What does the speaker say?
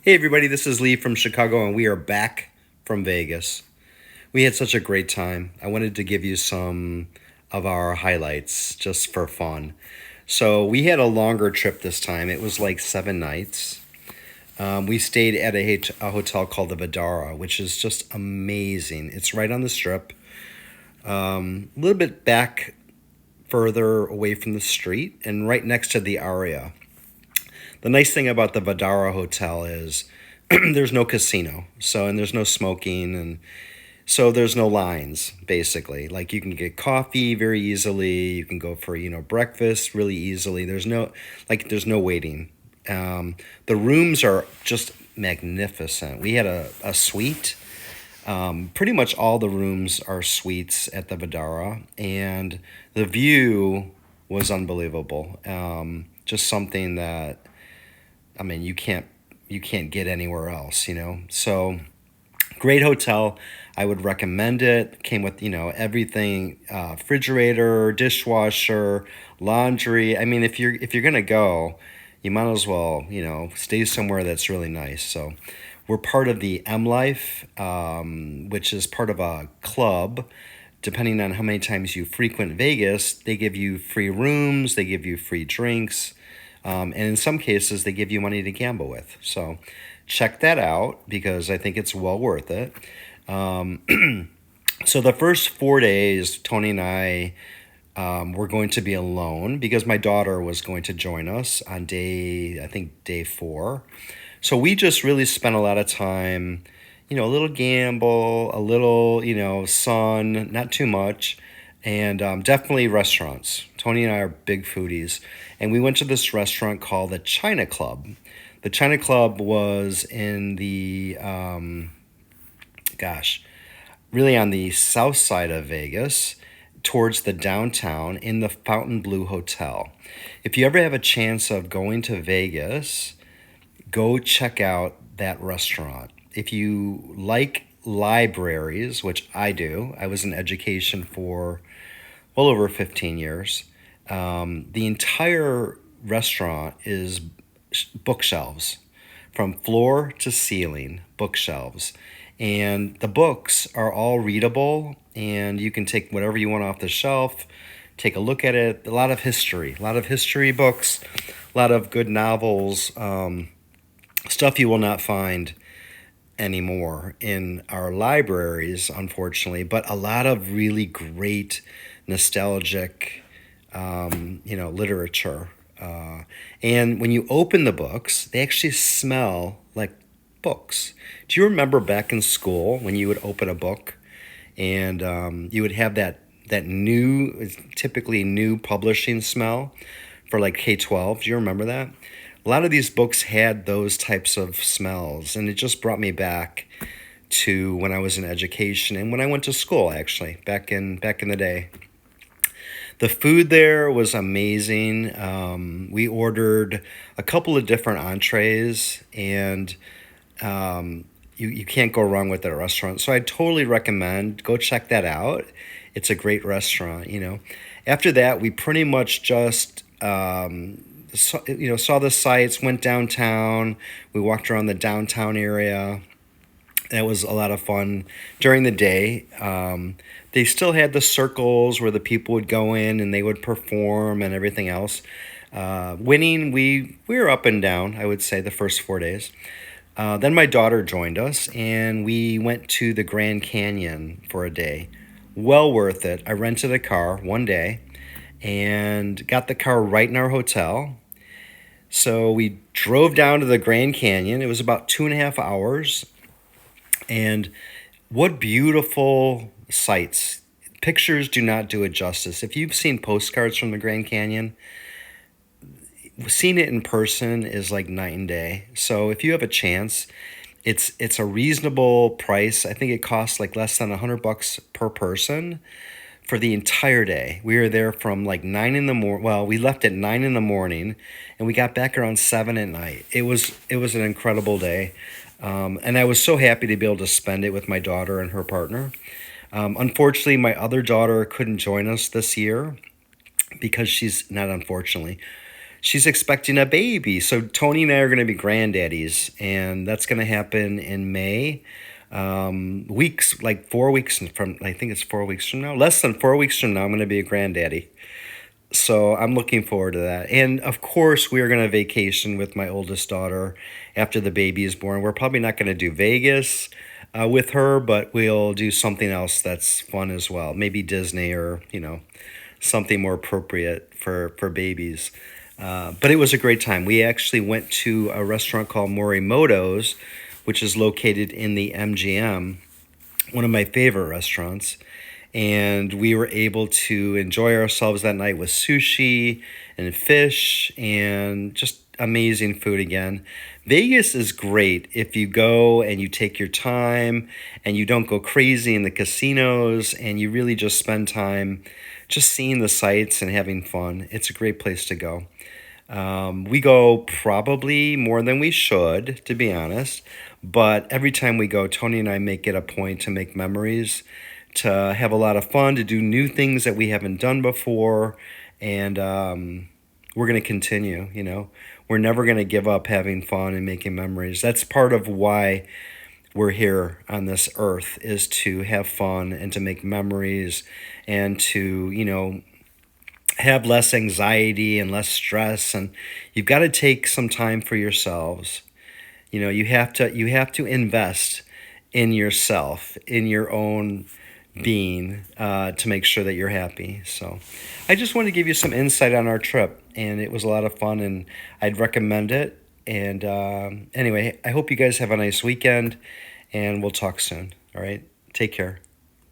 Hey everybody, this is Lee from Chicago and we are back from Vegas. We had such a great time. I wanted to give you some of our highlights just for fun. So we had a longer trip this time. It was like 7 nights. We stayed at a hotel called the Vidara, which is just amazing. It's right on the strip, a little bit back further away from the street and right next to the Aria. The nice thing about the Vidara Hotel is there's no casino, and there's no smoking, and so there's no lines basically. Like you can get coffee very easily. You can go for breakfast really easily. There's no waiting. The rooms are just magnificent. We had a suite. Pretty much all the rooms are suites at the Vidara, and the view was unbelievable. Just something that you can't get anywhere else. So great hotel. I would recommend it. Came with everything, refrigerator, dishwasher, laundry. I mean, if you're gonna go, you might as well stay somewhere that's really nice. So we're part of the M Life, which is part of a club. Depending on how many times you frequent Vegas, they give you free rooms, they give you free drinks, and in some cases, they give you money to gamble with. So check that out because I think it's well worth it. So the first 4 days, Tony and I were going to be alone because my daughter was going to join us on I think day 4. So we just really spent a lot of time, a little gamble, a little, sun, not too much, and definitely restaurants. Tony and I are big foodies, and we went to this restaurant called the China Club. The China Club was in the, gosh, really on the south side of Vegas, towards the downtown in the Fontainebleau Hotel. If you ever have a chance of going to Vegas, go check out that restaurant. If you like libraries, which I do, I was in education for well over 15 years. The entire restaurant is bookshelves from floor to ceiling, bookshelves. And the books are all readable, and you can take whatever you want off the shelf, take a look at it. A lot of history books, a lot of good novels, stuff you will not find anymore in our libraries, unfortunately, but a lot of really great nostalgic, literature. And when you open the books, they actually smell like books. Do you remember back in school when you would open a book and you would have that new, typically new publishing smell for like K-12? Do you remember that? A lot of these books had those types of smells, and it just brought me back to when I was in education and when I went to school, actually, back in the day. The food there was amazing. We ordered a couple of different entrees, and you can't go wrong with that restaurant. So I totally recommend go check that out. It's a great restaurant. After that, we pretty much just saw the sights, went downtown. We walked around the downtown area. That was a lot of fun during the day. They still had the circles where the people would go in and they would perform and everything else. Winning, we were up and down, I would say, the first 4 days. Then my daughter joined us, and we went to the Grand Canyon for a day. Well worth it. I rented a car one day and got the car right in our hotel. So we drove down to the Grand Canyon. It was about 2.5 hours. And what beautiful sights. Pictures do not do it justice. If you've seen postcards from the Grand Canyon, seeing it in person is like night and day. So if you have a chance, it's a reasonable price. I think it costs like less than $100 per person for the entire day. We were there from like 9 in the morning. Well, we left at 9 in the morning, and we got back around 7 at night. It was an incredible day, and I was so happy to be able to spend it with my daughter and her partner. Unfortunately, my other daughter couldn't join us this year because she's not unfortunately. she's expecting a baby. So Tony and I are going to be granddaddies, and that's going to happen in May. Weeks, like 4 weeks from, I think it's 4 weeks from now, less than 4 weeks from now, I'm going to be a granddaddy. So I'm looking forward to that. And of course, we are going to vacation with my oldest daughter after the baby is born. We're probably not going to do Vegas with her, but we'll do something else that's fun as well. Maybe Disney or, something more appropriate for babies. But it was a great time. We actually went to a restaurant called Morimoto's, which is located in the MGM, one of my favorite restaurants. And we were able to enjoy ourselves that night with sushi and fish and just amazing food again. Vegas is great if you go and you take your time and you don't go crazy in the casinos and you really just spend time just seeing the sights and having fun. It's a great place to go. We go probably more than we should, to be honest. But every time we go, Tony and I make it a point to make memories, to have a lot of fun, to do new things that we haven't done before. And we're going to continue, We're never going to give up having fun and making memories. That's part of why we're here on this earth, is to have fun and to make memories and to, have less anxiety and less stress. And you've got to take some time for yourselves. You have to invest in yourself, in your own being, to make sure that you're happy. So I just wanted to give you some insight on our trip, and it was a lot of fun, and I'd recommend it. And anyway, I hope you guys have a nice weekend, and we'll talk soon. All right, take care.